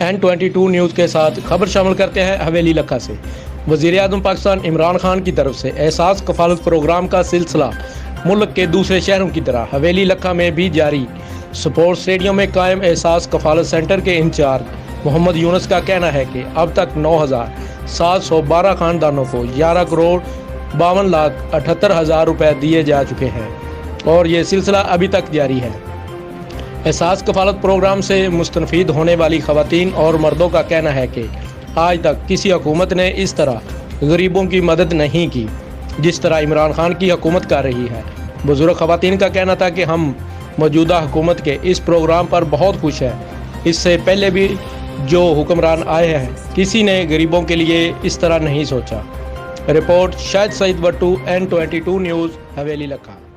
N22 news के साथ खबर शामिल करते हैं हवेली लखा से। वज़ीर-ए-आज़म पाकिस्तान इमरान खान की तरफ से एहसास कफालत प्रोग्राम का सिलसिला मुल्क के दूसरे शहरों की तरह हवेली लखा में भी जारी। स्पोर्ट्स स्टेडियम में कायम एहसास कफालत सेंटर के इंचार्ज मोहम्मद यूनुस का कहना है कि अब तक 9,712 खानदानों को 11,52,78,000 रुपए दिए जा चुके हैं और ये सिलसिला अभी तक जारी है। एहसास कफालत प्रोग्राम से मुस्तफ़ीद होने वाली ख़वातीन और मर्दों का कहना है कि आज तक किसी हुकूमत ने इस तरह गरीबों की मदद नहीं की जिस तरह इमरान खान की हुकूमत कर रही है। बुजुर्ग ख़वातीन का कहना था कि हम मौजूदा हुकूमत के इस प्रोग्राम पर बहुत खुश हैं। इससे पहले भी जो हुक्मरान आए हैं किसी ने गरीबों के लिए इस तरह नहीं सोचा। Report Shahid Saeed Wattoo, N22 news, Haveli लखा।